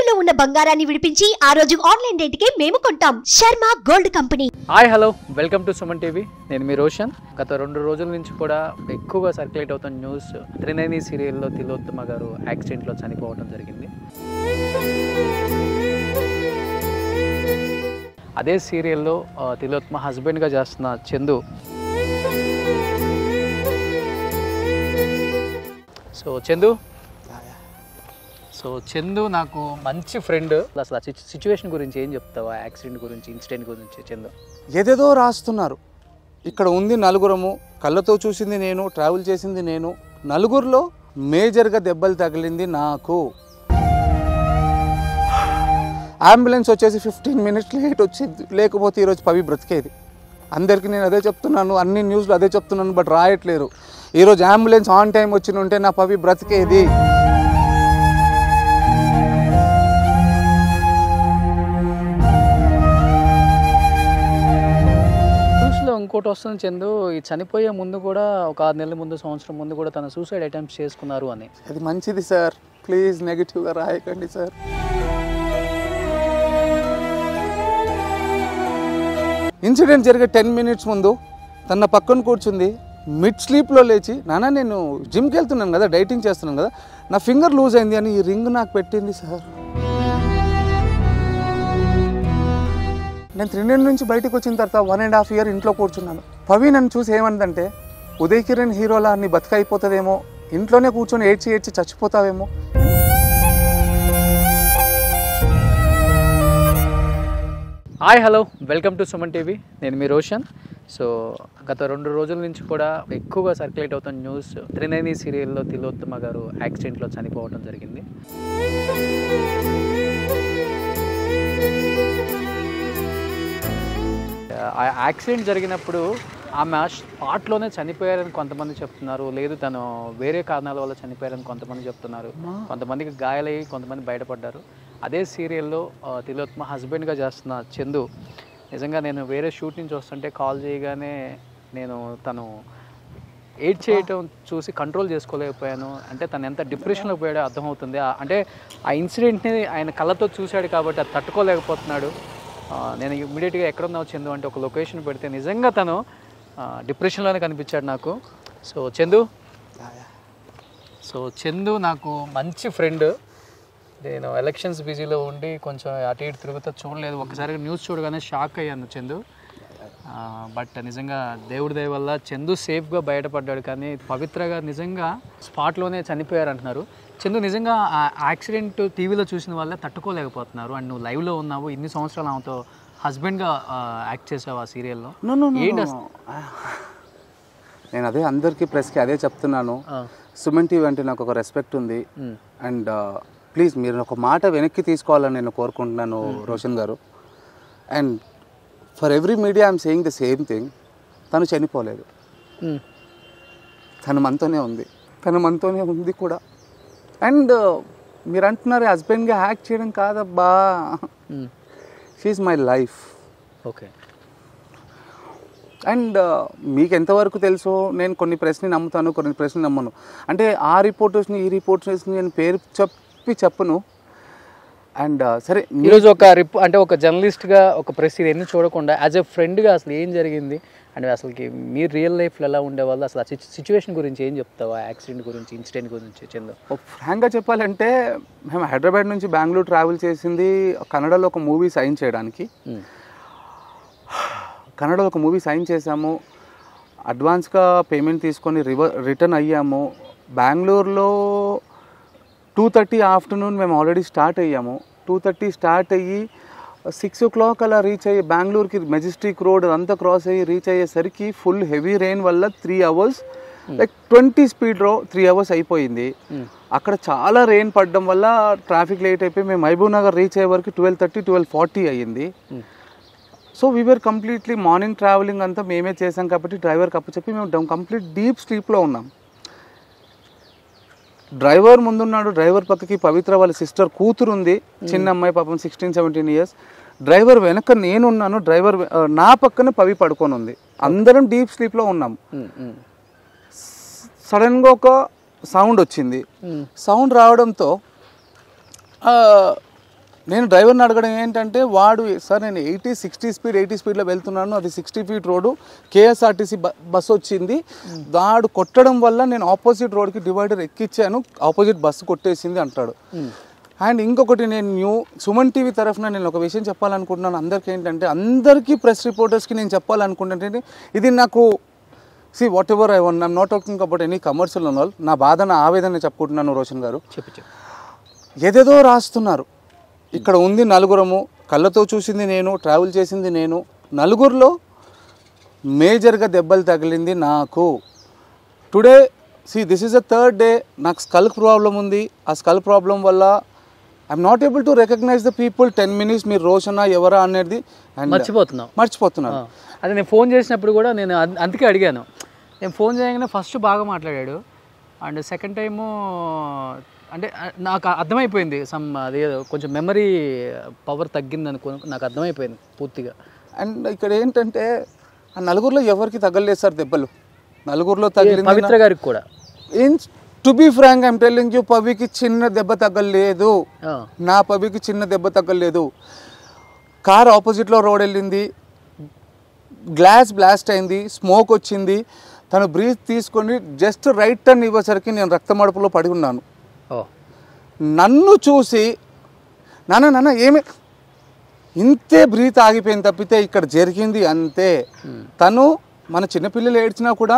తాకట్టులో ఉన్న బంగారాన్ని విడిపించి ఆ రోజు ఆన్లైన్ రేటుకే మేము కొంటాం. Sharma gold company. Hi hello, welcome to Suman TV. నేను మీ రోషన్. గత 2 రోజుల నుంచి కూడా ఎక్కువగా సర్క్యులేట్ అవుతున్న న్యూస్, త్రినేని సీరియల్లో తిలోత్తమ గారు యాక్సిడెంట్లో చనిపోవడం జరిగింది. అదే సీరియల్లో తిలోత్తమ హస్బెండ్గా చేస్తున్న చందు, చందు నాకు మంచి ఫ్రెండ్. అసలు ఆ సిచ్యువేషన్ గురించి ఏం చెప్తావా? యాక్సిడెంట్ గురించి, ఇన్సిడెంట్ గురించి. చందు ఏదేదో రాస్తున్నారు. ఇక్కడ ఉంది నలుగురము, కళ్ళతో చూసింది నేను, ట్రావెల్ చేసింది నేను. నలుగురిలో మేజర్గా దెబ్బలు తగిలింది నాకు. అంబులెన్స్ వచ్చేసి 15 మినిట్స్ లేట్ వచ్చింది. లేకపోతే ఈరోజు పవి బ్రతికేది. అందరికీ నేను అదే చెప్తున్నాను, అన్ని న్యూస్లో అదే చెప్తున్నాను, బట్ రాయట్లేరు. ఈరోజు అంబులెన్స్ ఆన్ టైం వచ్చి ఉంటే నా పవి బ్రతికేది. ఇంకోటి వస్తుంది చందు, ఈ చనిపోయే ముందు కూడా ఒక 6 నెలల ముందు, సంవత్సరం ముందు కూడా తన సూసైడ్ అటెంప్ట్ చేసుకున్నారు అని. అది మంచిది సార్, ప్లీజ్ నెగిటివ్గా రాయకండి సార్. ఇన్సిడెంట్ జరిగే 10 మినిట్స్ ముందు తన పక్కన కూర్చుంది. మిడ్ స్లీప్లో లేచి, నాన్న నేను జిమ్కి వెళ్తున్నాను కదా, డైటింగ్ చేస్తున్నాను కదా, నా ఫింగర్ లూజ్ అయింది అని ఈ రింగ్ నాకు పెట్టింది సార్. నేను త్రినేని నుంచి బయటకు వచ్చిన తర్వాత 1.5 years ఇంట్లో కూర్చున్నాను. పవి నన్ను చూసి ఏమందంటే, ఉదయ్ కిరణ్ హీరోలా నీ బతుకైపోతుందేమో, ఇంట్లోనే కూర్చొని ఏడ్చి చచ్చిపోతావేమో. Hi hello, welcome to Suman TV. నేను మీ రోషన్. గత 2 రోజుల నుంచి కూడా ఎక్కువగా సర్క్యులేట్ అవుతున్న న్యూస్, త్రినేని సీరియల్లో తిలోత్తమ గారు యాక్సిడెంట్లో చనిపోవడం జరిగింది. ఆ యాక్సిడెంట్ జరిగినప్పుడు ఆమె స్పాట్లోనే చనిపోయారని కొంతమంది చెప్తున్నారు, లేదు తను వేరే కారణాల వల్ల చనిపోయారని కొంతమంది చెప్తున్నారు. కొంతమందికి గాయాలయ్యి కొంతమంది బయటపడ్డారు. అదే సీరియల్లో తిలోత్తమ హస్బెండ్గా చేస్తున్న చందు, నిజంగా నేను వేరే షూట్ నుంచి వస్తుంటే కాల్ చేయగానే తను ఎయిడ్ చేయటం చూసి కంట్రోల్ చేసుకోలేకపోయాను. అంటే తను ఎంత డిప్రెషన్లో పోయాడో అర్థమవుతుంది. అంటే ఆ ఇన్సిడెంట్ని ఆయన కళ్ళతో చూశాడు కాబట్టి అది తట్టుకోలేకపోతున్నాడు. నేను ఇమ్మీడియట్గా ఎక్కడున్నావు చందు అంటే ఒక లొకేషన్ పెడితే నిజంగా తను డిప్రెషన్లోనే కనిపించాడు నాకు. చందు నాకు మంచి ఫ్రెండ్. నేను ఎలక్షన్స్ బిజీలో ఉండి కొంచెం అటు ఇటు తిరుగుతా చూడలేదు. ఒకసారిగా న్యూస్ చూడగానే షాక్ అయ్యాను చందు. బట్ నిజంగా దేవుడి దయ వల్ల చందు సేఫ్గా బయటపడ్డాడు. కానీ పవిత్ర గారు నిజంగా స్పాట్లోనే చనిపోయారు అంటున్నారు. చందు, నిజంగా ఆ యాక్సిడెంట్ టీవీలో చూసిన వల్ల తట్టుకోలేకపోతున్నారు. అండ్ నువ్వు లైవ్లో ఉన్నావు, ఇన్ని సంవత్సరాలు ఆమెతో హస్బెండ్గా యాక్ట్ చేసావు ఆ సీరియల్లో. నేను అదే అందరికీ ప్రెస్కి అదే చెప్తున్నాను. సుమన్ టీవీ అంటే నాకు ఒక రెస్పెక్ట్ ఉంది. అండ్ ప్లీజ్ మీరు ఒక మాట వెనక్కి తీసుకోవాలని నేను కోరుకుంటున్నాను రోషన్ గారు. And for every media I'm saying the same thing. తను చనిపోలేదు, తను మనతోనే ఉంది కూడా. అండ్ మీరు అంటున్నారు హస్బెండ్గా యాక్ట్ చేయడం కాదబ్బా, she's my life. Okay. And మీకు ఎంతవరకు తెలుసో నేను కొన్ని ప్రశ్నలు నమ్ముతాను, కొన్ని ప్రశ్నలు నమ్మను. అంటే ఆ రిపోర్టర్స్ని ఈ రిపోర్టర్స్ని నేను పేరు చెప్పను. అండ్ సరే, ఈరోజు ఒక జర్నలిస్ట్గా ఒక ప్రెస్ ఇవన్నీ చూడకుండా యాజ్ ఎ ఫ్రెండ్గా అసలు ఏం జరిగింది అంటే అసలుకి మీరు రియల్ లైఫ్లో ఎలా ఉండేవాళ్ళు, అసలు ఆ సిచ్యువేషన్ గురించి ఏం చెప్తావా? యాక్సిడెంట్ గురించి, ఇన్సిడెంట్ గురించి చందు. ఫ్రాంక్గా చెప్పాలంటే మేము హైదరాబాద్ నుంచి బెంగళూరు ట్రావెల్ చేసింది కన్నడలో ఒక మూవీ సైన్ చేయడానికి. కన్నడలో ఒక మూవీ సైన్ చేసాము, అడ్వాన్స్గా పేమెంట్ తీసుకొని రిటర్న్ అయ్యాము. బెంగళూరులో 2:30 ఆఫ్టర్నూన్ మేము ఆల్రెడీ స్టార్ట్ అయ్యాము. 2:30 స్టార్ట్ అయ్యి 6 o'clock అలా రీచ్ అయ్యి బెంగళూరుకి మెజెస్టిక్ రోడ్ అంతా క్రాస్ అయ్యి రీచ్ అయ్యేసరికి ఫుల్ హెవీ రెయిన్ వల్ల 3 hours, లైక్ 20 speed 3 hours అయిపోయింది. అక్కడ చాలా రెయిన్ పడడం వల్ల ట్రాఫిక్ లేట్ అయిపోయి మేము మహబూబ్ నగర్ రీచ్ అయ్యే వరకు 12:30, 12:40 అయ్యింది. So we are completely morning travelling అంతా మేమే చేసాం కాబట్టి డ్రైవర్కి అప్పచెప్పి మేము కంప్లీట్ డీప్ స్లీప్లో ఉన్నాం. డ్రైవర్ ముందున్నాడు, డ్రైవర్ పక్కకి పవిత్ర వాళ్ళ సిస్టర్ కూతురు ఉంది, చిన్న అమ్మాయి, పాపం 16-17 years. డ్రైవర్ వెనక నేనున్నాను, డ్రైవర్ నా పక్కన పవి పడుకొని ఉంది. అందరం డీప్ స్లీప్లో ఉన్నాం. సడన్గా ఒక సౌండ్ వచ్చింది. సౌండ్ రావడంతో నేను డ్రైవర్ని అడగడం ఏంటంటే వాడు సార్ నేను 80 స్పీడ్లో వెళ్తున్నాను, అది 60 ఫీట్ రోడ్డు, కేఎస్ఆర్టీసీ బస్సు వచ్చింది, వాడు కొట్టడం వల్ల నేను ఆపోజిట్ రోడ్కి డివైడర్ ఎక్కించాను, ఆపోజిట్ బస్సు కొట్టేసింది అంటాడు. అండ్ ఇంకొకటి నేను సుమన్ టీవీ తరఫున నేను ఒక విషయం చెప్పాలనుకుంటున్నాను అందరికీ ఏంటంటే, అందరికీ ప్రెస్ రిపోర్టర్స్కి నేను చెప్పాలనుకుంటుంటే, ఇది నాకు what ever I want, I'm not talking about any commercial and all, నా బాధ నా ఆవేదన చెప్పుకుంటున్నాను. రోషన్ గారు ఏదేదో రాస్తున్నారు, ఇక్కడ ఉంది నలుగురము, కళ్ళతో చూసింది నేను, ట్రావెల్ చేసింది నేను, నలుగురిలో మేజర్గా దెబ్బలు తగిలింది నాకు. Today this is the third day, నాకు స్కల్ ప్రాబ్లం ఉంది, ఆ స్కల్ ప్రాబ్లం వల్ల I'm not able to recognise the people. 10 minutes మీరు రోషనా ఎవరా అనేది మర్చిపోతున్నాను. అదే నేను ఫోన్ చేసినప్పుడు కూడా నేను అందుకే అడిగాను. నేను ఫోన్ చేయగానే ఫస్ట్ బాగా మాట్లాడాడు, అండ్ సెకండ్ టైము అంటే నాకు అర్థమైపోయింది అదే కొంచెం మెమరీ పవర్ తగ్గింది అనుకో, నాకు అర్థమైపోయింది పూర్తిగా. అండ్ ఇక్కడ ఏంటంటే ఆ నలుగురిలో ఎవరికి తగ్గలేదు సార్ దెబ్బలు, నలుగురిలో తగిలింది పవిత్ర గారికి కూడా. To be frank I'm telling you, పవికి చిన్న దెబ్బ తగ్గలేదు, నా పవికి చిన్న దెబ్బ తగ్గలేదు. కార్ ఆపోజిట్లో రోడ్ వెళ్ళింది, గ్లాస్ బ్లాస్ట్ అయింది, స్మోక్ వచ్చింది, తను బ్రీత్ తీసుకొని జస్ట్ రైట్ టర్న్ ఇవ్వేసరికి నేను రక్తమడుపులో పడి ఉన్నాను. నన్ను చూసి నాన్న ఏమి ఇంతే బ్రీత్ ఆగిపోయింది తప్పితే ఇక్కడ జరిగింది అంతే. తను మన చిన్నపిల్లలు ఏడ్చినా కూడా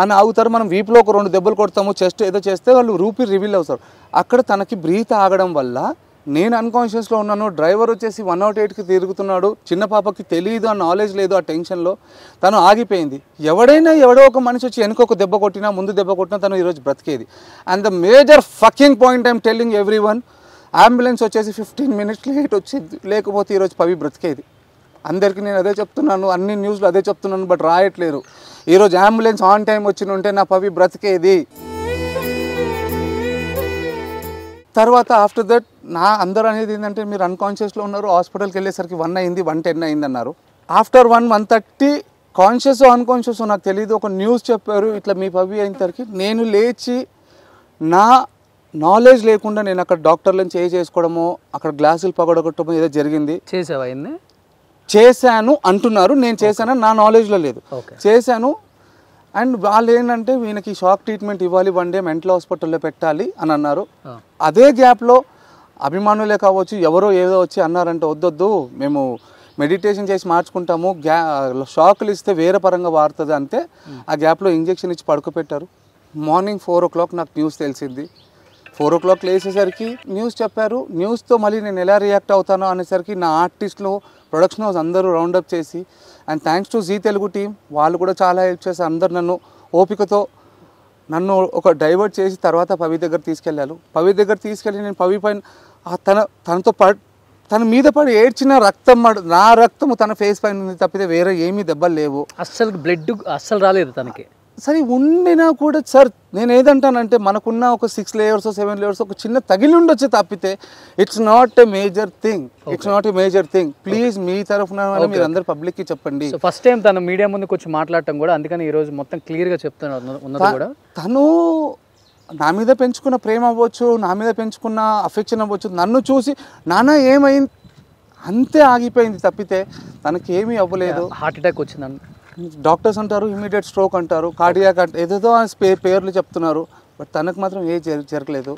అని ఆగుతారు, మనం వీపులో ఒక 2 దెబ్బలు కొడతాము, చెస్ట్ ఏదో చేస్తే వాళ్ళు రూపీ రివీల్ అవుతారు. అక్కడ తనకి బ్రీత్ ఆగడం వల్ల నేను అన్కాన్షియస్లో ఉన్నాను, డ్రైవర్ వచ్చేసి 108కి తిరుగుతున్నాడు, చిన్న పాపకి తెలియదు, ఆ నాలెడ్జ్ లేదు, ఆ టెన్షన్లో తను ఆగిపోయింది. ఎవడో ఒక మనిషి వచ్చి వెనుక ఒక దెబ్బ కొట్టినా, ముందు దెబ్బ కొట్టినా తను ఈరోజు బ్రతికేది. And the major fucking point I'm telling everyone, ambulance వచ్చేసి 15 minutes లేట్ వచ్చింది, లేకపోతే ఈరోజు పవి బ్రతికేది. అందరికీ నేను అదే చెప్తున్నాను, అన్ని న్యూస్లో అదే చెప్తున్నాను, బట్ రాయట్లేరు. ఈరోజు అంబులెన్స్ ఆన్ టైం వచ్చి ఉంటే నా పవి బ్రతికేది. తర్వాత ఆఫ్టర్ దట్ అందరూ అనేది ఏంటంటే మీరు అన్కాన్షియస్లో ఉన్నారు, హాస్పిటల్కి వెళ్ళేసరికి 1 అయింది, 1:10 అయింది అన్నారు. ఆఫ్టర్ 1:30 కాన్షియస్ అన్కాన్షియస్ నాకు తెలియదు, ఒక న్యూస్ చెప్పారు ఇట్లా మీ పవి అయినసరికి నేను లేచి నా నాలెడ్జ్ లేకుండా నేను అక్కడ డాక్టర్లను చేసుకోవడము, అక్కడ గ్లాసులు పగడగొట్టడము ఏదో జరిగింది. చేశాను అంటున్నారు, నేను చేశానని నా నాలెడ్జ్లో లేదు, చేశాను. అండ్ వాళ్ళు ఏంటంటే వీళ్ళకి షాక్ ట్రీట్మెంట్ ఇవ్వాలి, 1 day మెంటల్ హాస్పిటల్లో పెట్టాలి అని అన్నారు. అదే గ్యాప్లో అభిమానులే కావచ్చు ఎవరో ఏదో వచ్చి అన్నారంటే వద్దొద్దు మేము మెడిటేషన్ చేసి మార్చుకుంటాము, షాకులు ఇస్తే వేరే పరంగా వాడుతుంది అంతే. ఆ గ్యాప్లో ఇంజెక్షన్ ఇచ్చి పడుకోపెట్టారు. మార్నింగ్ 4 o'clock నాకు న్యూస్ తెలిసింది. 4 o'clock లేచేసరికి న్యూస్ చెప్పారు. న్యూస్తో మళ్ళీ నేను ఎలా రియాక్ట్ అవుతానో అనేసరికి నా ఆర్టిస్ట్లో ప్రొడక్షన్ హౌస్ అందరూ రౌండప్ చేసి, and thanks to Zee Telugu team, వాళ్ళు కూడా చాలా హెల్ప్ చేసి అందరు నన్ను ఓపికతో నన్ను ఒక డైవర్ట్ చేసి తర్వాత పవి దగ్గర తీసుకెళ్ళారు. పవి దగ్గర తీసుకెళ్ళి నేను పవి పైన తన మీద పడి ఏడ్చిన రక్తం, నా రక్తము తన ఫేస్ పైన ఉంది తప్పితే వేరే ఏమీ దెబ్బలు లేవు. అస్సలు బ్లడ్ అస్సలు రాలేదు తనకి. సరే ఉండినా కూడా సార్ నేను ఏదంటానంటే మనకున్న ఒక 6 layers 7 layers ఒక చిన్న తగిలి ఉండొచ్చు తప్పితే it's not a major thing. Please మీ తరఫున మీరు అందరు పబ్లిక్ కి చెప్పండి. ఫస్ట్ టైం తను మీడియా ముందుకు వచ్చి మాట్లాడటం కూడా, అందుకని ఈ రోజు మొత్తం క్లియర్ గా చెప్తున్నారు. తను నా మీద పెంచుకున్న ప్రేమ అవ్వచ్చు, నా మీద పెంచుకున్న అఫెక్షన్ అవ్వచ్చు, నన్ను చూసి నాన్న ఏమైంది అంతే ఆగిపోయింది తప్పితే తనకి ఏమీ అవ్వలేదు. హార్ట్ అటాక్ వచ్చిందని డాక్టర్స్ అంటారు, ఇమీడియట్ స్ట్రోక్ అంటారు, కార్డియాక్ అంటే ఏదేదో పేర్లు చెప్తున్నారు, బట్ తనకు మాత్రం ఏ జరగలేదు.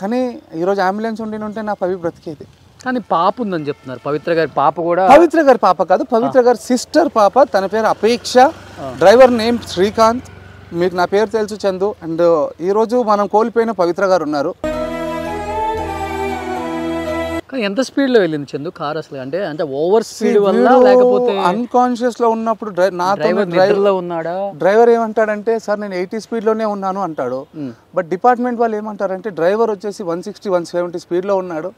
కానీ ఈరోజు అంబులెన్స్ ఉంటే నా పవి బ్రతికేది. కానీ పాప ఉందని చెప్తున్నారు, పవిత్ర గారి పాప కూడా. పవిత్ర గారి పాప కాదు, పవిత్ర గారి సిస్టర్ పాప, తన పేరు అపేక్ష, డ్రైవర్ నేమ్ శ్రీకాంత్, మీకు నా పేరు తెలుసు చందు. అండ్ ఈరోజు మనం కోల్పోయిన పవిత్ర గారు ఉన్నారు. ఎంత స్పీడ్ లో వెళ్ళింది చందు కార్ అసలు? అంటే ఓవర్ స్పీడ్ వల్ల లేకపోతే అన్కాన్షియస్ లో ఉన్నప్పుడు డ్రైవర్ ఏమంటాడంటే సార్ నేను 80 speed లోనే ఉన్నాను అంటాడు, బట్ డిపార్ట్మెంట్ వాళ్ళు ఏమంటారంటే డ్రైవర్ వచ్చేసి 160 170 speed లో ఉన్నాడు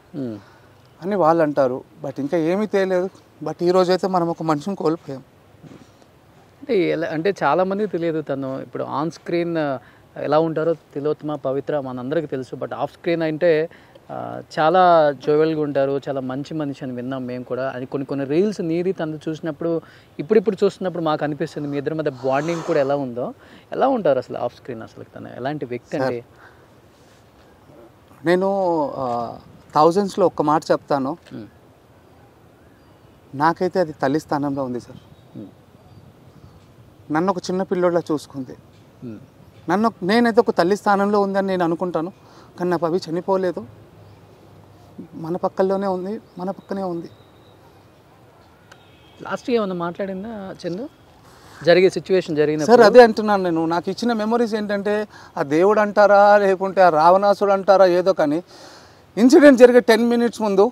అని వాళ్ళు అంటారు. బట్ ఇంకా ఏమీ తెలియదు. బట్ ఈ రోజు అయితే మనం ఒక మనిషిని కోల్పోయాం. అంటే చాలా మందికి తెలియదు తను ఇప్పుడు ఆన్ స్క్రీన్ ఎలా ఉంటారో తిలోత్తమ పవిత్ర మనందరికీ తెలుసు, బట్ ఆఫ్ స్క్రీన్ అంటే చాలా జోవెల్గా ఉంటారు, చాలా మంచి మనిషి అని విన్నాం మేము కూడా. అది కొన్ని రీల్స్ నీది తను చూసినప్పుడు ఇప్పుడు చూస్తున్నప్పుడు మాకు అనిపిస్తుంది మీ ఇద్దరి మధ్య బాండింగ్ కూడా ఎలా ఉందో. ఎలా ఉంటారు అసలు ఆఫ్ స్క్రీన్? అసలు తను ఎలాంటి వ్యక్తి అండి? నేను థౌజండ్స్లో ఒక్క మాట చెప్తాను, నాకైతే అది తల్లి స్థానంలో ఉంది సార్. నన్ను ఒక చిన్న పిల్లోడ్లా చూసుకుంది. నేనైతే ఒక తల్లి స్థానంలో ఉందని నేను అనుకుంటాను, కానీ నా పవి చనిపోలేదు, మన పక్కల్లోనే ఉంది, మన పక్కనే ఉంది. లాస్ట్ ఏమన్నా మాట్లాడిందా చందు జరిగే సిచ్యువేషన్ జరిగిన? సార్ అదే అంటున్నాను నేను. నాకు ఇచ్చిన మెమరీస్ ఏంటంటే ఆ దేవుడు అంటారా లేకుంటే ఆ రావణాసుడు అంటారా ఏదో, కానీ ఇన్సిడెంట్ జరిగే 10 minutes ముందు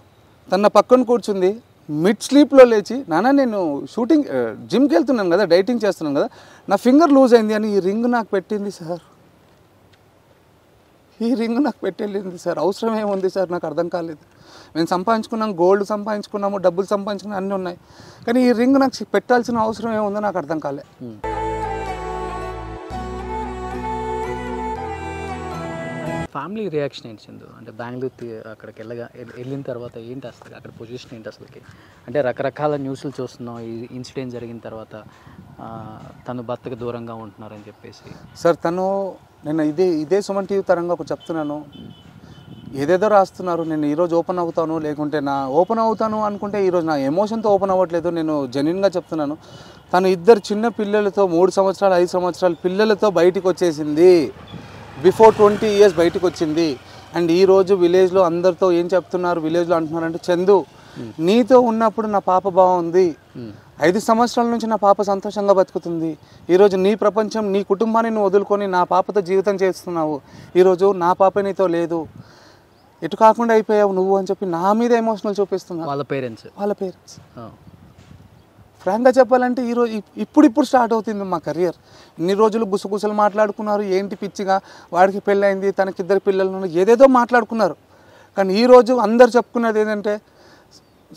తన పక్కన కూర్చుంది, మిడ్ స్లీప్లో లేచి, నాన్న నేను షూటింగ్ జిమ్కి వెళ్తున్నాను కదా, డైటింగ్ చేస్తున్నాను కదా, నా ఫింగర్ లూజ్ అయింది అని ఈ రింగ్ నాకు పెట్టింది సార్. ఈ రింగ్ నాకు పెట్టెళ్ళింది సార్. అవసరం ఏముంది సార్, నాకు అర్థం కాలేదు. మేము సంపాదించుకున్నాం, గోల్డ్ సంపాదించుకున్నాము, డబ్బులు సంపాదించుకున్నాం, అన్నీ ఉన్నాయి, కానీ ఈ రింగ్ నాకు పెట్టాల్సిన అవసరం ఏముందో నాకు అర్థం కాలే. ఫ్యామిలీ రియాక్షన్ ఏంటి చందు? అంటే బెంగళూరు అక్కడికి వెళ్ళిన తర్వాత ఏంటి అసలు అక్కడ పొజిషన్ ఏంటి అసలుకి? అంటే రకరకాల న్యూస్లు చూస్తున్నాం ఈ ఇన్సిడెంట్ జరిగిన తర్వాత, తను భర్తకు దూరంగా ఉంటున్నారని చెప్పేసి. సార్ నేను ఇదే సుమన్ టీవీ తరంగా ఒకటి చెప్తున్నాను, ఏదేదో రాస్తున్నారు, నేను ఈరోజు ఓపెన్ అవుతాను లేకుంటే ఓపెన్ అవుతాను అనుకుంటే ఈరోజు నా ఎమోషన్తో ఓపెన్ అవ్వట్లేదు. నేను జెన్యున్గా చెప్తున్నాను, తను 2 చిన్న పిల్లలతో 3 సంవత్సరాలు 5 సంవత్సరాల పిల్లలతో బయటికి వచ్చేసింది. బిఫోర్ 20 years బయటకు వచ్చింది. అండ్ ఈరోజు విలేజ్లో అందరితో ఏం చెప్తున్నారు, విలేజ్లో అంటున్నారంటే, చందు నీతో ఉన్నప్పుడు నా పాప బాగుంది, 5 సంవత్సరాల నుంచి నా పాప సంతోషంగా బతుకుతుంది, ఈరోజు నీ ప్రపంచం నీ కుటుంబాన్ని నువ్వు వదులుకొని నా పాపతో జీవితం చేస్తున్నావు, ఈరోజు నా పాప నీతో లేదు, ఎటు కాకుండా అయిపోయావు నువ్వు అని చెప్పి నా మీద ఎమోషనల్ చూపిస్తున్నారు వాళ్ళ పేరెంట్స్. ఫ్రాంక్గా చెప్పాలంటే ఈరోజు ఇప్పుడు స్టార్ట్ అవుతుంది మా కెరియర్. ఇన్ని రోజులు గుసగుసలు మాట్లాడుకున్నారు, ఏంటి పిచ్చిగా వాడికి పెళ్ళైంది, తనకి 2 పిల్లలు, ఏదేదో మాట్లాడుకున్నారు, కానీ ఈరోజు అందరు చెప్పుకున్నది ఏంటంటే,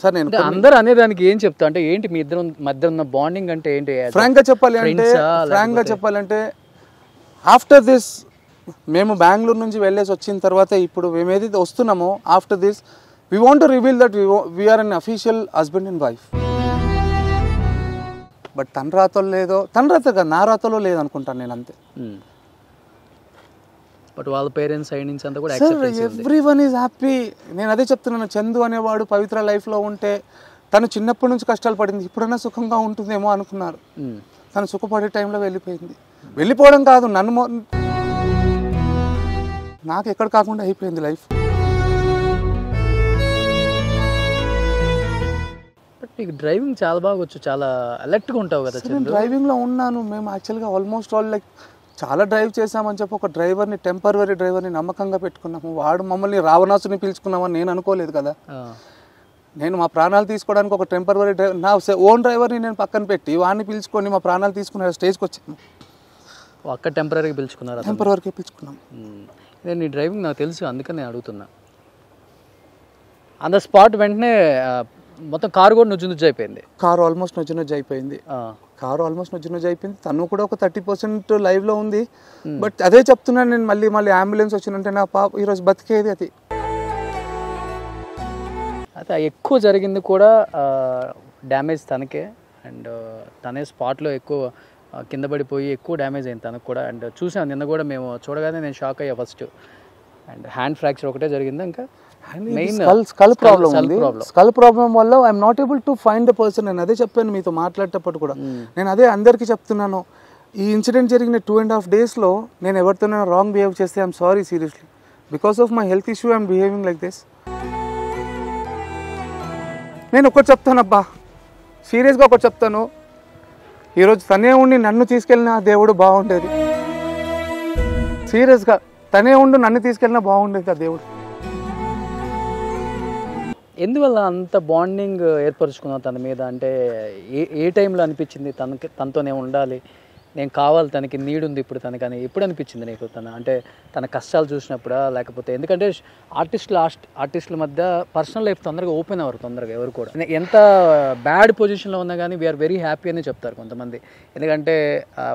సార్ నేను అందరూ అనేదానికి ఏం చెప్తా అంటే ఏంటి మీ ఇద్దరు మధ్య ఉన్న బాండింగ్ అంటే ఏంటి? ఫ్రాంక్గా చెప్పాలంటే ఆఫ్టర్ దిస్ మేము బెంగళూరు నుంచి వెళ్ళేసి వచ్చిన తర్వాత ఇప్పుడు మేము ఏదైతే వస్తున్నామో, after this we want to reveal that we are unofficial husband and wife. But తన రాతలో లేదో, తన రాత కదా నా రాతలో లేదనుకుంటాను నేను, అంతే. బట్ వాళ్ళ పేరెంట్స్ సైడ్ నుంచి అంతా కూడా ఎవ్రీవన్ ఈజ్ హ్యాపీ. నేను అదే చెప్తున్నాను, చందు అనేవాడు పవిత్ర లైఫ్లో ఉంటే తను చిన్నప్పటి నుంచి కష్టాలు పడింది, ఇప్పుడైనా సుఖంగా ఉంటుందేమో అనుకున్నారు. తను సుఖపడే టైంలో వెళ్ళిపోయింది. వెళ్ళిపోవడం కాదు, నాకు ఎక్కడ కాకుండా అయిపోయింది లైఫ్. బట్ నీకు డ్రైవింగ్ చాలా బాగా వచ్చు, చాలా అలర్ట్గా ఉంటావు కదా? నేను డ్రైవింగ్లో ఉన్నాను. మేము యాక్చువల్గా ఆల్మోస్ట్ ఆల్ చాలా డ్రైవ్ చేసామని చెప్పి ఒక టెంపరరీ డ్రైవర్ని నమ్మకంగా పెట్టుకున్నాము. వాడు మమ్మల్ని రావణాసుని పిలుచుకున్నామని నేను అనుకోలేదు కదా. నేను మా ప్రాణాలు తీసుకోవడానికి ఒక టెంపరరీ డ్రైవర్, నా ఓన్ డ్రైవర్ని నేను పక్కన పెట్టి వాడిని పిలుచుకొని మా ప్రాణాలు తీసుకునే స్టేజ్కి వచ్చాను. అక్కడ టెంపరీగా పిలుచుకున్నారు? టెంపరీగా పిలుచుకున్నాం. నేను నీ డ్రైవింగ్ నాకు తెలుసు, అందుకని నేను అడుగుతున్నా. ఆన్ ద స్పాట్ వెంటనే మొత్తం కారు కూడా నుజ్జు అయిపోయింది. కారు ఆల్మోస్ట్ నుజ్జు అయిపోయింది. తను కూడా ఒక 30% లైవ్లో ఉంది. బట్ అదే చెప్తున్నాను నేను, మళ్ళీ అంబులెన్స్ వచ్చిందంటే నా పాప ఈరోజు బతికేది. అది అయితే ఎక్కువ జరిగింది కూడా డ్యామేజ్ తనకే, అండ్ తనే స్పాట్లో ఎక్కువ కింద పడిపోయి ఎక్కువ డ్యామేజ్ అయింది తనకు కూడా. అండ్ చూసాను నిన్న కూడా, మేము చూడగానే నేను షాక్ అయ్యా ఫస్ట్. అండ్ హ్యాండ్ ఫ్రాక్చర్ ఒకటే జరిగింది, ఇంకా మెయిన్ స్కల్ ప్రాబ్లం వల్ల I'm not able to find the person. నేను అదే చెప్పాను మీతో మాట్లాడేటప్పుడు కూడా, నేను అదే అందరికీ చెప్తున్నాను. ఈ ఇన్సిడెంట్ జరిగిన 2.5 daysలో నేను ఎవరితోనైనా రాంగ్ బిహేవ్ చేస్తే I'm sorry seriously. Because of my health issue I'm behaving like this. నేను ఒకటి చెప్తానబ్బా, సీరియస్గా ఒకటి చెప్తాను, ఈరోజు తనే ఉండి నన్ను తీసుకెళ్ళిన దేవుడు బాగుండేది. సీరియస్గా తనే ఉండి నన్ను తీసుకెళ్ళినా బాగుండేది ఆ దేవుడు. ఎందువల్ల అంత బాండింగ్ ఏర్పరచుకున్నావు తన మీద? అంటే ఏ టైంలో అనిపించింది తనతోనే ఉండాలి, నేను కావాలి, తనకి నీడ్ ఉంది ఇప్పుడు తనకని ఎప్పుడు అనిపించింది నీకు? అంటే తన కష్టాలు చూసినప్పుడా, లేకపోతే ఎందుకంటే ఆర్టిస్టుల మధ్య పర్సనల్ లైఫ్ తొందరగా ఓపెన్ అవ్వరు తొందరగా ఎవరు కూడా. ఎంత బ్యాడ్ పొజిషన్లో ఉన్నా కానీ వీఆర్ వెరీ హ్యాపీ అని చెప్తారు కొంతమంది, ఎందుకంటే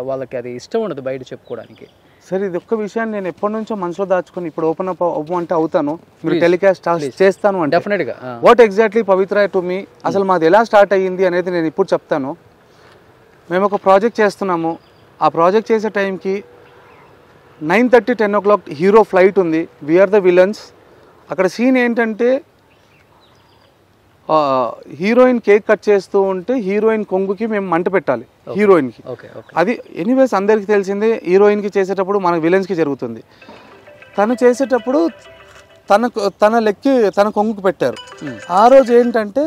వాళ్ళకి అది ఇష్టం ఉండదు బయట చెప్పుకోవడానికి. సరే, ఇది ఒక్క విషయాన్ని నేను ఎప్పటి నుంచో మనసులో దాచుకుని ఇప్పుడు ఓపెన్ అప్ అవ్వమంటే అవుతాను, మీరు టెలికాస్ట్ చేస్తాను అంటే డెఫినెట్గా. What exactly Pavitra to me, అసలు మాది ఎలా స్టార్ట్ అయ్యింది అనేది నేను ఇప్పుడు చెప్తాను. మేము ఒక ప్రాజెక్ట్ చేస్తున్నాము. ఆ ప్రాజెక్ట్ చేసే టైంకి 9:30 10 o'clock హీరో ఫ్లైట్ ఉంది. We are the villains. అక్కడ సీన్ ఏంటంటే హీరోయిన్ కేక్ కట్ చేస్తూ ఉంటే హీరోయిన్ కొంగుకి మేము మంట పెట్టాలి హీరోయిన్కి. అది ఎనీవేస్ అందరికీ తెలిసిందే, హీరోయిన్కి చేసేటప్పుడు మన విలన్స్కి జరుగుతుంది. తను చేసేటప్పుడు తన కొంగుకు పెట్టారు. ఆ రోజు ఏంటంటే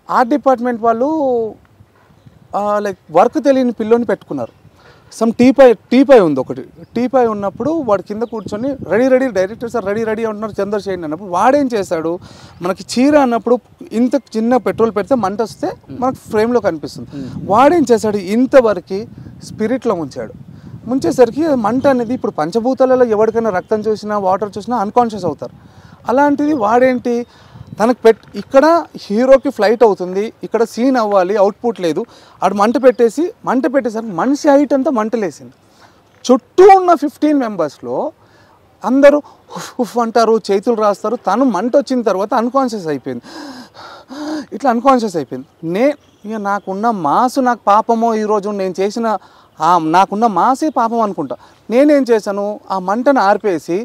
ఆర్ట్ డిపార్ట్మెంట్ వాళ్ళు లైక్ వర్క్ తెలియని పిల్లోని పెట్టుకున్నారు. సమ్ టీపాయ్ ఉంది ఒకటి. టీపాయ్ ఉన్నప్పుడు వాడు కింద కూర్చొని రెడీ డైరెక్టర్ సార్ రెడీ అంటున్నారు చందర్ చేయండి అన్నప్పుడు వాడేం చేశాడు, మనకి చీర అన్నప్పుడు ఇంత చిన్న పెట్రోల్ పెడితే మంట వస్తే మనకు ఫ్రేమ్లో కనిపిస్తుంది. వాడేం చేశాడు, ఇంతవరకు స్పిరిట్లో ముంచేసరికి మంట అనేది ఇప్పుడు పంచభూతాలలో ఎవరికైనా రక్తం చూసినా వాటర్ చూసినా అన్కాన్షియస్ అవుతారు. అలాంటిది వాడేంటి తనకు ఇక్కడ హీరోకి ఫ్లైట్ అవుతుంది, ఇక్కడ సీన్ అవ్వాలి, అవుట్పుట్ లేదు, ఆడు మంట పెట్టేసరికి మనిషి హైట్ అంతా మంటలేసింది. చుట్టూ ఉన్న 15 మెంబర్స్లో అందరూ ఉఫ్ అంటారు, చేతులు రాస్తారు. తను మంట వచ్చిన తర్వాత అన్కాన్షియస్ అయిపోయింది. ఇక నాకున్న మాసు నాకు పాపమో ఈరోజు నేను చేసిన నాకున్న మాసే పాపం అనుకుంటా. నేనేం చేశాను, ఆ మంటను ఆర్పేసి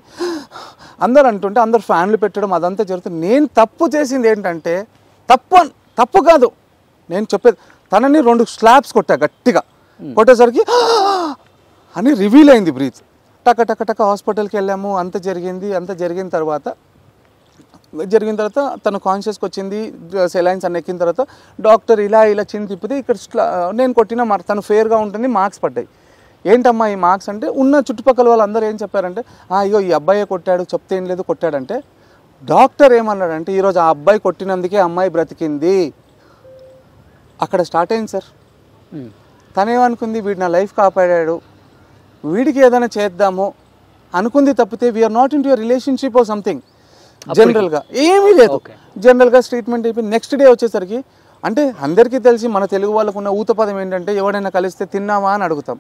అందరు అంటుంటే అందరు ఫ్యాన్లు పెట్టడం అదంతా జరుగుతుంది. నేను తప్పు చేసింది ఏంటంటే తప్పు కాదు నేను చెప్పేది, తనని 2 స్లాబ్స్ కొట్టా గట్టిగా. కొట్టేసరికి అని రివీల్ అయింది బ్రీత్. టక హాస్పిటల్కి వెళ్ళాము. అంత జరిగిన తర్వాత తను కాన్షియస్కి వచ్చింది. సెలైన్స్ అన్ని ఎక్కిన తర్వాత డాక్టర్ ఇలా చిన్న తిప్పితే ఇక్కడ నేను కొట్టిన తను ఫేర్గా ఉంటుంది, మార్క్స్ పడ్డాయి. ఏంటమ్మా ఈ మార్క్స్ అంటే, ఉన్న చుట్టుపక్కల వాళ్ళందరూ ఏం చెప్పారంటే అయ్యో ఈ అబ్బాయే కొట్టాడు, చెప్తే ఏం లేదు కొట్టాడంటే. డాక్టర్ ఏమన్నాడంటే ఈరోజు ఆ అబ్బాయి కొట్టినందుకే అమ్మాయి బ్రతికింది. అక్కడ స్టార్ట్ అయింది సార్. తనేమనుకుంది, వీడు నా లైఫ్ కాపాడాడు, వీడికి ఏదైనా చేద్దాము అనుకుంది తప్పితే we are not into relationship or something. జనరల్గా ఏమీ లేదు. జనరల్గా ట్రీట్మెంట్ అయిపోయి నెక్స్ట్ డే వచ్చేసరికి, అంటే అందరికీ తెలిసి మన తెలుగు వాళ్ళకు ఉన్న ఊత పదం ఏంటంటే ఎవడైనా కలిస్తే తిన్నావా అని అడుగుతాం.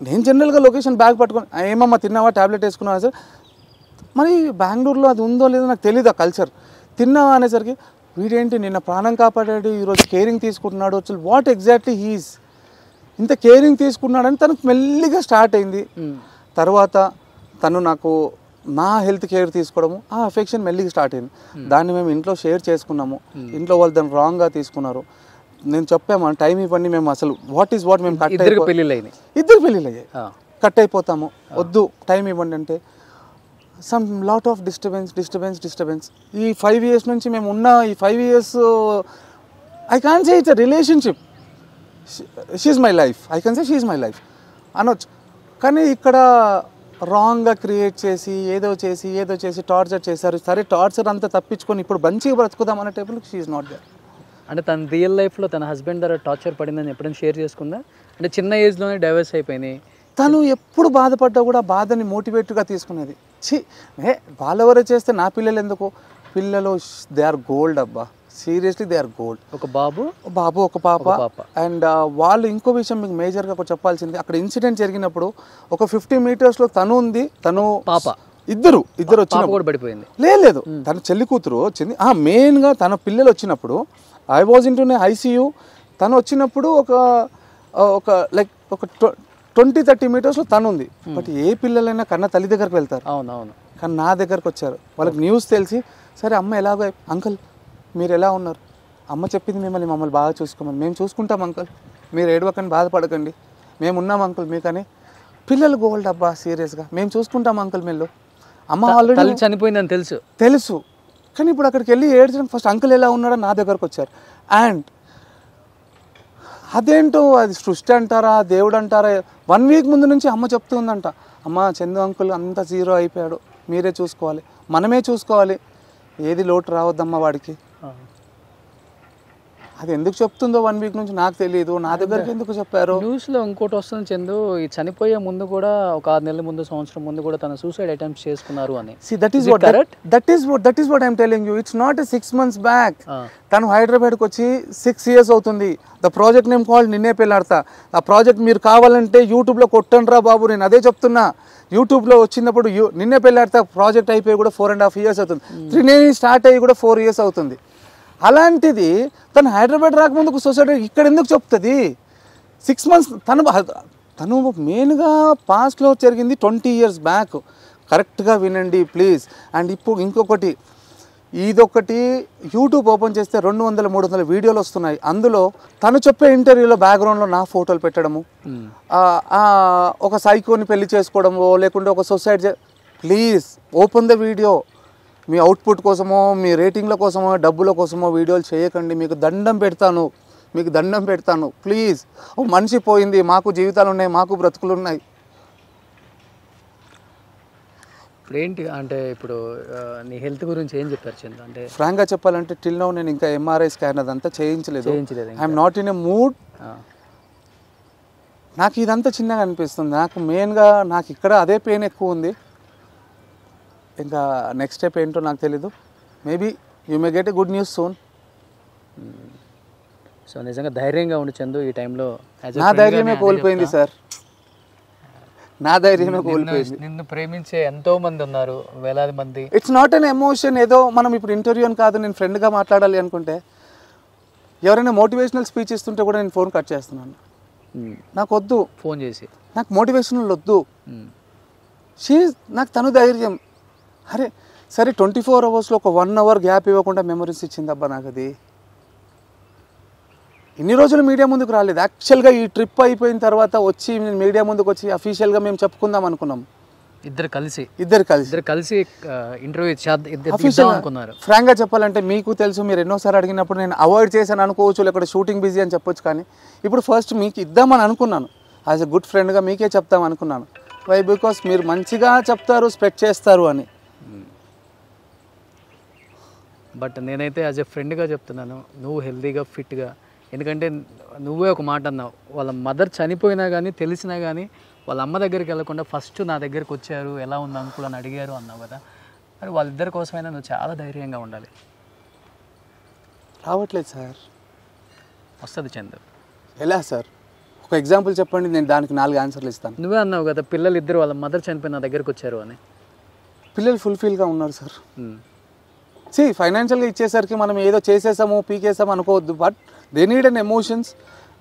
నేను జనరల్గా లొకేషన్ బ్యాగ్ పట్టుకొని ఏమమ్మా తిన్నావా, ట్యాబ్లెట్ వేసుకున్నావా సార్. మరి బెంగళూరులో అది ఉందో లేదో నాకు తెలియదు ఆ కల్చర్. తిన్నావా అనేసరికి వీడేంటి నిన్న ప్రాణం కాపాడాడు, ఈరోజు కేరింగ్ తీసుకుంటున్నాడు, అసలు వాట్ ఎగ్జాక్ట్లీ హీస్ ఇంత కేరింగ్ తీసుకున్నాడని తనకు మెల్లిగా స్టార్ట్ అయింది. తర్వాత తను నాకు నా హెల్త్ కేర్ తీసుకోవడము, ఆ అఫెక్షన్ మెల్లిగా స్టార్ట్ అయింది. దాన్ని మేము ఇంట్లో షేర్ చేసుకున్నాము. ఇంట్లో వాళ్ళు దాన్ని రాంగ్గా తీసుకున్నారు. నేను చెప్పాము టైం ఇవ్వండి, మేము అసలు వాట్ మేము ఇద్దరు పెళ్ళిళ్ళు అయ్యాయి, కట్ అయిపోతాము, వద్దు టైం ఇవ్వండి అంటే సమ్ లాట్ ఆఫ్ డిస్టర్బెన్స్. ఈ 5 years నుంచి మేము ఉన్న ఈ 5 years I can say it's a relationship. She's my life, I can say she's my life అనొచ్చు. కానీ ఇక్కడ రాంగ్గా క్రియేట్ చేసి ఏదో చేసి టార్చర్ చేశారు. సరే టార్చర్ అంతా తప్పించుకొని ఇప్పుడు మంచిగా బ్రతుకుదాం అనే టైపులో షీఈ్ నాట్ దేర్. అంటే తన రియల్ లైఫ్లో తన హస్బెండ్ ద్వారా టార్చర్ పడిందని ఎప్పుడైనా షేర్ చేసుకుందా? అంటే చిన్న ఏజ్లోనే డైవర్స్ అయిపోయినాయి. తను ఎప్పుడు బాధపడ్డా కూడా బాధని మోటివేట్గా తీసుకునేది. వాళ్ళెవరో చేస్తే నా పిల్లలు ఎందుకు, పిల్లలు దే ఆర్ గోల్డ్ అబ్బా, సీరియస్లీ దే ఆర్ గోల్డ్. ఒక బాబు ఒక పాప. అండ్ వాళ్ళు ఇంకో విషయం మీకు మేజర్గా చెప్పాల్సింది, అక్కడ ఇన్సిడెంట్ జరిగినప్పుడు ఒక 50 meters తను ఉంది, తను పాప ఇద్దరు పడిపోయింది. లేదు తన చెల్లి కూతురు వచ్చింది. మెయిన్గా తన పిల్లలు వచ్చినప్పుడు I was in to ICU. తను వచ్చినప్పుడు ఒక లైక్ ఒక 20-30 meters తను ఉంది. బట్ ఏ పిల్లలైనా కన్నా తల్లి దగ్గరకు వెళ్తారు. అవునవును. కానీ నా దగ్గరకు వచ్చారు, వాళ్ళకి న్యూస్ తెలిసి సరే అమ్మ ఎలాగో, అంకుల్ మీరు ఎలా ఉన్నారు, అమ్మ చెప్పింది మమ్మల్ని బాగా చూసుకోమని. మేము చూసుకుంటాం అంకుల్, మీరు ఏడవకండి, బాధపడకండి, మేము ఉన్నాం అంకుల్ మీకని. పిల్లలు గోల్డ్ అబ్బా, సీరియస్గా మేము చూసుకుంటాం అంకుల్. మీరు అమ్మ ఆల్రెడీ చనిపోయిందని తెలుసు కానీ ఇప్పుడు అక్కడికి వెళ్ళి ఏడ్చడం, ఫస్ట్ అంకుల్ ఎలా ఉన్నాడో నా దగ్గరకు వచ్చారు. అండ్ అదేంటో అది సృష్టి అంటారా దేవుడు అంటారా, 1 week ముందు నుంచి అమ్మ చెప్తూ ఉందంట, అమ్మ చందు అంకుల్ అంతా 0 అయిపోయాడు, మీరే చూసుకోవాలి, మనమే చూసుకోవాలి, ఏది లోటు రావద్దమ్మా వాడికి. అది ఎందుకు చెప్తుందో 1 week నుంచి నాకు తెలియదు, నా దగ్గరికి ఎందుకు చెప్పారు. న్యూస్లో ఇంకోటి వస్తుంది చందు, ఈ చనిపోయే ముందు కూడా ఒక 6 నెలల ముందు, సంవత్సరం ముందు కూడా తన సూసైడ్ అటెంప్ట్స్ చేసుకున్నారు అని. That is what I'm telling you. It's not 6 months back. తను హైదరాబాద్కి వచ్చి 6 years అవుతుంది. ద ప్రాజెక్ట్ నేమ్ కాల్డ్ నిన్నే పెళ్ళాడతా. ఆ ప్రాజెక్ట్ మీరు కావాలంటే యూట్యూబ్లో కొట్టండి రా బాబు, నేను అదే చెప్తున్నా. యూట్యూబ్లో వచ్చినప్పుడు నిన్నే పెళ్ళాడతా ప్రాజెక్ట్ అయిపోయి కూడా 4.5 years అవుతుంది. 3 స్టార్ట్ అయ్యి కూడా 4 years అవుతుంది. అలాంటిది తను హైదరాబాద్ రాకముందుకు సొసైటీ ఇక్కడ ఎందుకు చెప్తుంది? 6 months తను మెయిన్గా పాస్ట్లో జరిగింది 20 years బ్యాక్. కరెక్ట్గా వినండి ప్లీజ్. అండ్ ఇప్పుడు ఇంకొకటి, ఇదొకటి యూట్యూబ్ ఓపెన్ చేస్తే 200-300 వీడియోలు వస్తున్నాయి. అందులో తను చెప్పే ఇంటర్వ్యూలో బ్యాక్గ్రౌండ్లో నా ఫోటోలు పెట్టడము, ఒక సైకోని పెళ్లి చేసుకోవడమో లేకుంటే ఒక society. Please open the video. Me output కోసమో మీ రేటింగ్ల కోసమో డబ్బుల కోసమో వీడియోలు చేయకండి. మీకు దండం పెడతాను ప్లీజ్. ఓ మనిషి పోయింది, మాకు జీవితాలు ఉన్నాయి, మాకు బ్రతుకులు ఉన్నాయి. ఇప్పుడు ఏంటి అంటే ఇప్పుడు నీ హెల్త్ గురించి ఏం చెప్పారు చంద్ర? అంటే ఫ్రాంక్గా చెప్పాలంటే టిల్ నౌ నేను ఇంకా ఎంఆర్ఐ స్కాన్ అదంతా చేయించలేదు. I'm not in a mood. నాకు ఇదంతా చిన్నగా అనిపిస్తుంది. నాకు మెయిన్గా నాకు ఇక్కడ అదే పెయిన్ ఎక్కువ ఉంది. ఇంకా నెక్స్ట్ స్టెప్ ఏంటో నాకు తెలీదు. Maybe you may get a good news soon. So నిజంగా ధైర్యంగా ఉండి చందు ఈ టైంలో. నా ధైర్యమే కోల్పోయింది సార్, నా ధైర్యమే కోల్పోయింది. నిన్ను ప్రేమించే ఎంతో మంది ఉన్నారు, వేలాది మంది. It's not an emotion. ఏదో మనం ఇప్పుడు ఇంటర్వ్యూ అని కాదు, నేను ఫ్రెండ్గా మాట్లాడాలి అనుకుంటే ఎవరైనా మోటివేషనల్ స్పీచ్ ఇస్తుంటే కూడా నేను ఫోన్ కట్ చేస్తున్నాను. నాకు వద్దు, ఫోన్ చేసి నాకు మోటివేషనల్ వద్దు. నాకు తను ధైర్యం. అరే సరే 24 అవర్స్లో ఒక 1 అవర్ గ్యాప్ ఇవ్వకుండా మెమరీస్ ఇచ్చిందబ్బా నాకు. అది ఇన్ని రోజులు మీడియా ముందుకు రాలేదు. యాక్చువల్గా ఈ ట్రిప్ అయిపోయిన తర్వాత వచ్చి నేను మీడియా ముందుకు వచ్చి అఫీషియల్గా మేము చెప్పుకుందాం అనుకున్నాం. ఇద్దరు కలిసి ఇంటర్వ్యూ అనుకున్నారు. ఫ్రాంక్గా చెప్పాలంటే మీకు తెలుసు, మీరు ఎన్నోసార్లు అడిగినప్పుడు నేను అవాయిడ్ చేశాను అనుకోవచ్చు, లేకపోతే షూటింగ్ బిజీ అని చెప్పొచ్చు. కానీ ఇప్పుడు ఫస్ట్ మీకు ఇద్దామని అనుకున్నాను. యాజ్ ఎ గుడ్ ఫ్రెండ్గా మీకే చెప్తాం అనుకున్నాను. వై? బికాస్ మీరు మంచిగా చెప్తారు, స్ప్రెడ్ చేస్తారు అని. బట్ నేనైతే యాజ్ ఎ ఫ్రెండ్గా చెప్తున్నాను, నువ్వు హెల్తీగా ఫిట్గా. ఎందుకంటే నువ్వే ఒక మాట అన్నావు, వాళ్ళ మదర్ చనిపోయినా కానీ తెలిసినా కానీ వాళ్ళ అమ్మ దగ్గరికి వెళ్ళకుండా ఫస్ట్ నా దగ్గరికి వచ్చారు, ఎలా ఉంది అంకుల్ అని అడిగారు అన్నావు కదా. మరి వాళ్ళిద్దరి కోసమైనా నువ్వు చాలా ధైర్యంగా ఉండాలి. రావట్లేదు సార్. వస్తుంది చంద్ర. ఎలా సార్? ఒక ఎగ్జాంపుల్ చెప్పండి, నేను దానికి 4 ఆన్సర్లు ఇస్తాను. నువ్వే అన్నావు కదా పిల్లలు ఇద్దరు వాళ్ళ మదర్ చనిపోయి నా దగ్గరికి వచ్చారు అని. పిల్లలు ఫుల్ఫిల్గా ఉన్నారు సార్. ఫైనాన్షియల్గా ఇచ్చేసరికి మనం ఏదో చేసేసాము పీకేసాము అనుకోవద్దు. But they need an emotions,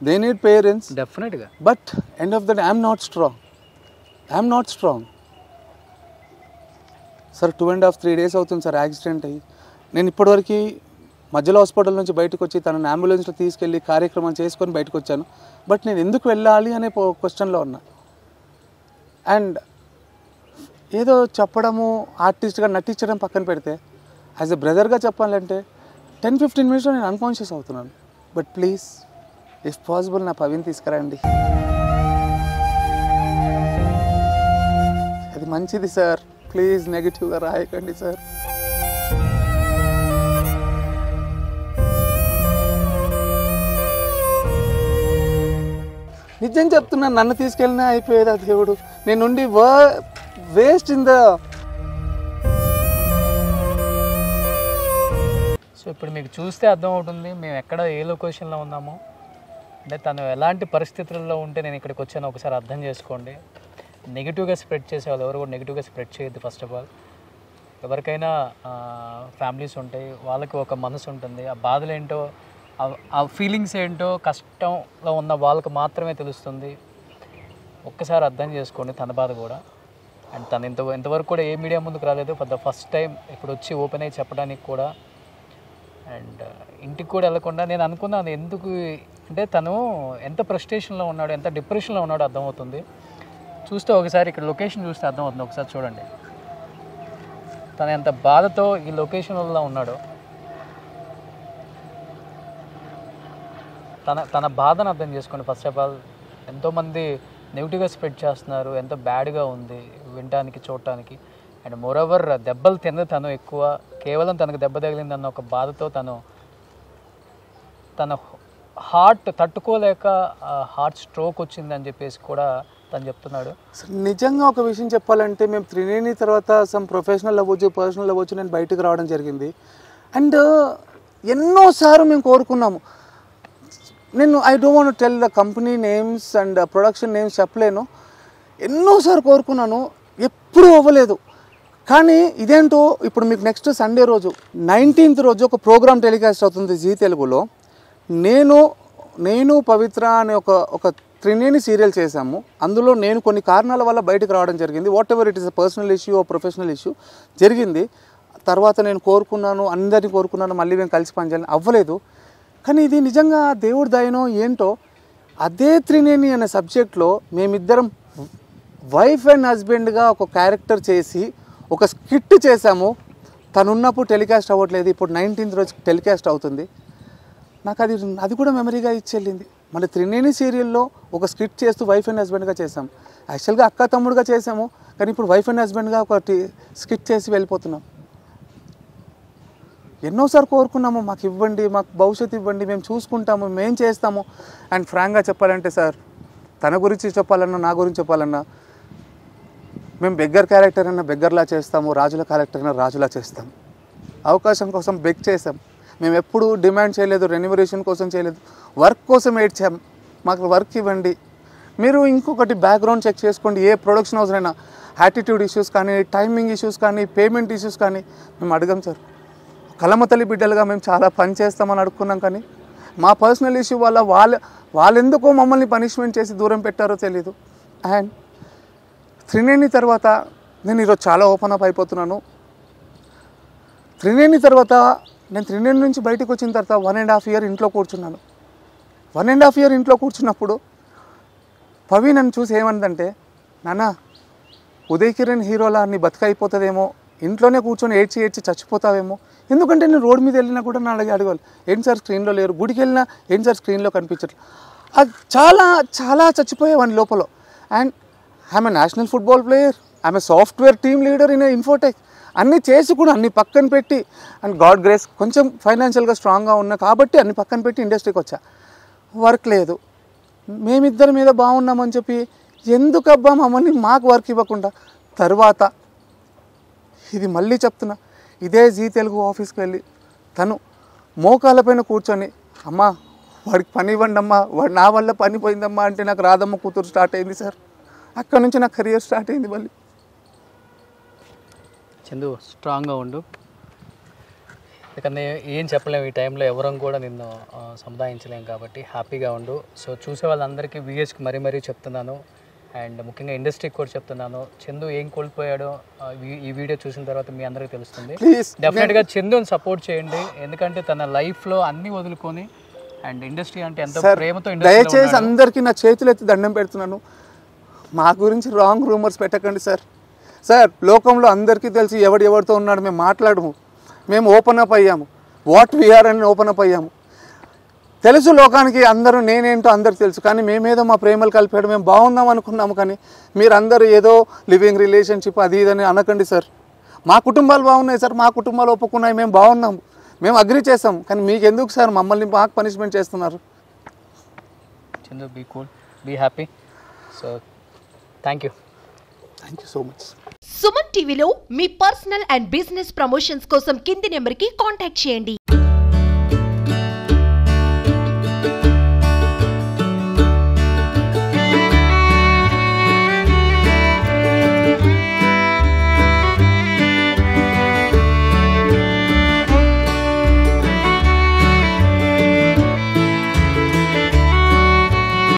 they need parents డెఫినెట్గా. But end of the day I'm not strong sir. 2.5-3 days అవుతుంది సార్ యాక్సిడెంట్ అయ్యి. నేను ఇప్పటివరకు మధ్యలో హాస్పిటల్ నుంచి బయటకు వచ్చి తనని అంబులెన్స్లో తీసుకెళ్ళి కార్యక్రమం చేసుకొని బయటకు వచ్చాను. బట్ నేను ఎందుకు వెళ్ళాలి అనే క్వశ్చన్లో ఉన్నా. అండ్ ఏదో చెప్పడము, ఆర్టిస్ట్గా నటించడం పక్కన పెడితే యాజ్ ఎ బ్రదర్గా చెప్పాలంటే 10-15 minutes నేను అన్కాన్షియస్ అవుతున్నాను. బట్ ప్లీజ్ ఇఫ్ పాసిబుల్ నా పవిని తీసుకురండి. అది మంచిది సార్. ప్లీజ్ నెగిటివ్గా రాయకండి సార్. నిజం చెప్తున్నాను, నన్ను తీసుకెళ్ళినా అయిపోయేది ఆ దేవుడు. నేనుండి వేస్ట్ ఇన్ ద. సో ఇప్పుడు మీకు చూస్తే అర్థమవుతుంది మేము ఎక్కడ ఏ లొకేషన్లో ఉన్నామో. అంటే తను ఎలాంటి పరిస్థితుల్లో ఉంటే నేను ఇక్కడికి వచ్చానో ఒకసారి అర్థం చేసుకోండి. నెగిటివ్గా స్ప్రెడ్ చేసే వాళ్ళు ఎవరు కూడా నెగిటివ్గా స్ప్రెడ్ చేయొద్దు. ఫస్ట్ ఆఫ్ ఆల్ ఎవరికైనా ఫ్యామిలీస్ ఉంటాయి, వాళ్ళకి ఒక మనసు ఉంటుంది. ఆ బాధలు ఏంటో, ఆ ఫీలింగ్స్ ఏంటో కష్టంలో ఉన్న వాళ్ళకి మాత్రమే తెలుస్తుంది. ఒక్కసారి అర్థం చేసుకోండి తన బాధ కూడా. అండ్ తను ఇంతవరకు కూడా ఏ మీడియా ముందుకు రాలేదు. ఫర్ ద ఫస్ట్ టైం ఇప్పుడు వచ్చి ఓపెన్ అయ్యి చెప్పడానికి కూడా. అండ్ ఇంటికి కూడా వెళ్ళకుండా నేను అనుకున్నాను ఎందుకు అంటే తను ఎంత ఫ్రస్ట్రేషన్లో ఉన్నాడో, ఎంత డిప్రెషన్లో ఉన్నాడో అర్థమవుతుంది. చూస్తే ఒకసారి ఇక్కడ లొకేషన్ చూస్తే అర్థమవుతుంది. ఒకసారి చూడండి తను ఎంత బాధతో ఈ లొకేషన్లో ఉన్నాడో. తన బాధను అర్థం చేసుకోండి. ఫస్ట్ ఆఫ్ ఆల్ ఎంతోమంది నెగిటివ్గా స్ప్రెడ్ చేస్తున్నారు, ఎంతో బ్యాడ్గా ఉంది వినటానికి చూడటానికి. అండ్ మోరోవర్ దెబ్బలు తిన్నది తను ఎక్కువ, కేవలం తనకు దెబ్బ తగిలిందన్న ఒక బాధతో తన హార్ట్ తట్టుకోలేక హార్ట్ స్ట్రోక్ వచ్చిందని చెప్పేసి కూడా తను చెప్తున్నాడు. నిజంగా ఒక విషయం చెప్పాలంటే మేము త్రినేని తర్వాత సమ్ ప్రొఫెషనల్ అవ్వచ్చు, పర్సనల్ అవ్వచ్చు, నేను బయటకు రావడం జరిగింది. అండ్ ఎన్నోసార్లు మేము కోరుకున్నాము. నేను I don't want to tell the company names and production names చెప్పలేను. ఎన్నోసార్లు కోరుకున్నాను, ఎప్పుడూ అవ్వలేదు. కానీ ఇదేంటో ఇప్పుడు మీకు నెక్స్ట్ సండే రోజు 19th రోజు ఒక ప్రోగ్రామ్ టెలికాస్ట్ అవుతుంది జీ తెలుగులో. నేను పవిత్ర అనే ఒక త్రినేని సీరియల్ చేశాము. అందులో నేను కొన్ని కారణాల వల్ల బయటకు రావడం జరిగింది. Whatever it is a personal issue or professional issue జరిగింది. తర్వాత నేను కోరుకున్నాను, అందరినీ కోరుకున్నాను మళ్ళీ మేము కలిసి పనిచేయాలని, అవ్వలేదు. కానీ ఇది నిజంగా దేవుడి దయనో ఏంటో, అదే త్రినేని అనే సబ్జెక్ట్లో మేమిద్దరం వైఫ్ అండ్ హస్బెండ్గా ఒక క్యారెక్టర్ చేసి ఒక స్కిట్ చేశాము. తను ఉన్నప్పుడు టెలికాస్ట్ అవ్వట్లేదు, ఇప్పుడు 19th రోజు టెలికాస్ట్ అవుతుంది. నాకు అది కూడా మెమరీగా ఇచ్చెళ్ళింది. మళ్ళీ త్రినేని సీరియల్లో ఒక స్క్రిప్ట్ చేస్తూ వైఫ్ అండ్ హస్బెండ్గా చేసాం. యాక్చువల్గా అక్క తమ్ముడుగా చేసాము, కానీ ఇప్పుడు వైఫ్ అండ్ హస్బెండ్గా ఒకటి స్క్రిప్ట్ చేసి వెళ్ళిపోతున్నాం. ఎన్నోసార్లు కోరుకున్నాము, మాకు ఇవ్వండి, మాకు భవిష్యత్తు ఇవ్వండి, మేము చూసుకుంటాము, మేము చేస్తాము. అండ్ ఫ్రాంక్గా చెప్పాలంటే సార్, తన గురించి చెప్పాలన్నా నా గురించి చెప్పాలన్నా, మేము బెగ్గర్ క్యారెక్టర్ అన్నా బెగ్గర్లా చేస్తాము, రాజుల క్యారెక్టర్ అన్నా రాజులా చేస్తాము. అవకాశం కోసం బెగ్ చేసాం. మేము ఎప్పుడు డిమాండ్ చేయలేదు, రెన్యుమరేషన్ కోసం చేయలేదు, వర్క్ కోసం ఏడ్చాం. మాకు వర్క్ ఇవ్వండి. మీరు ఇంకొకటి బ్యాక్గ్రౌండ్ చెక్ చేసుకోండి, ఏ ప్రొడక్షన్ హౌస్ అయినా యాటిట్యూడ్ ఇష్యూస్ కానీ, టైమింగ్ ఇష్యూస్ కానీ, పేమెంట్ ఇష్యూస్ కానీ మేము అడగం సార్. కలమతల్లి బిడ్డలుగా మేము చాలా పని చేస్తామని అడుక్కున్నాం. కానీ మా పర్సనల్ ఇష్యూ వల్ల వాళ్ళెందుకో మమ్మల్ని పనిష్మెంట్ చేసి దూరం పెట్టారో తెలీదు. అండ్ త్రినేని తర్వాత నేను ఈరోజు చాలా ఓపెన్ అప్ అయిపోతున్నాను. త్రినేని తర్వాత నేను త్రినేని నుంచి బయటకు వచ్చిన తర్వాత 1.5 year ఇంట్లో కూర్చున్నాను. 1.5 year ఇంట్లో కూర్చున్నప్పుడు పవి నన్ను చూసి ఏమందంటే, నాన్న ఉదయ్ కిరణ్ హీరోలా నీ బతుకైపోతుందేమో, ఇంట్లోనే కూర్చొని ఏడ్చి చచ్చిపోతావేమో. ఎందుకంటే నేను రోడ్ మీద వెళ్ళినా కూడా నా అడగాలి, ఏంటి సార్ స్క్రీన్లో లేరు, గుడికి వెళ్ళినా ఏంటి సార్ స్క్రీన్లో కనిపించట్లేదు. అది చాలా చాలా చచ్చిపోయేవాడిని లోపల. And I'm a national football player, I'm a software team leader in Infotech. అన్నీ చేసి కూడా అన్ని పక్కన పెట్టి, అండ్ గాడ్ గ్రేస్ కొంచెం ఫైనాన్షియల్గా స్ట్రాంగ్గా ఉన్నా కాబట్టి అన్ని పక్కన పెట్టి ఇండస్ట్రీకి వచ్చా. వర్క్ లేదు, మేమిద్దరి మీద బాగున్నామని చెప్పి ఎందుకబ్బా మమ్మల్ని మాకు వర్క్ ఇవ్వకుండా. తర్వాత ఇది మళ్ళీ చెప్తున్నా, ఇదే జీ తెలుగు ఆఫీస్కి వెళ్ళి తను మోకాళ్ళపైన కూర్చొని, అమ్మా వాడికి పని ఇవ్వండి అమ్మా, వాడు నా వల్ల పని పోయిందమ్మా అంటే నాకు రాధమ్మ కూతురు స్టార్ట్ అయింది సార్. అక్కడ నుంచి నా కెరియర్ స్టార్ట్ అయింది. మళ్ళీ చందు స్ట్రాంగ్గా ఉండు, ఎందుకంటే ఏం చెప్పలేము ఈ టైంలో, ఎవరం కూడా నిన్ను సముదాయించలేము కాబట్టి హ్యాపీగా ఉండు. సో చూసే వాళ్ళందరికీ విఎస్కి మరీ చెప్తున్నాను, అండ్ ముఖ్యంగా ఇండస్ట్రీకి కూడా చెప్తున్నాను, చందు ఏం కోల్పోయాడో ఈ వీడియో చూసిన తర్వాత మీ అందరికీ తెలుస్తుంది. డెఫినెట్గా చందుని సపోర్ట్ చేయండి, ఎందుకంటే తన లైఫ్లో అన్నీ వదులుకొని అండ్ ఇండస్ట్రీ అంటే ఎంతో ప్రేమతో. దయచేసి అందరికీ నా చేతులు ఎత్తి దండం పెడుతున్నాను, మా గురించి రాంగ్ రూమర్స్ పెట్టకండి సార్. సార్ లోకంలో అందరికీ తెలిసి ఎవరితో ఉన్నాడు, మేము మాట్లాడము, మేము ఓపెన్ అప్ అయ్యాము, వాట్ వీఆర్ అని ఓపెన్ అప్ అయ్యాము. తెలుసు లోకానికి, అందరూ నేనేంటో అందరికి తెలుసు. కానీ మేమేదో మా ప్రేమలు కలిపాడు, మేము బాగున్నాం అనుకున్నాము. కానీ మీరందరూ ఏదో లివింగ్ రిలేషన్షిప్ అది ఇదని అనకండి సార్. మా కుటుంబాలు బాగున్నాయి సార్, మా కుటుంబాలు ఒప్పుకున్నాయి, మేము బాగున్నాము, మేము అగ్రీ చేస్తాం. కానీ మీకు ఎందుకు సార్ మమ్మల్ని మాకు పనిష్మెంట్ చేస్తున్నారు? Chandu be cool, be happy. So thank you so much. Suman టీవీలో మీ పర్సనల్ అండ్ బిజినెస్ ప్రమోషన్స్ కోసం కింది నెంబర్కి కాంటాక్ట్ చేయండి.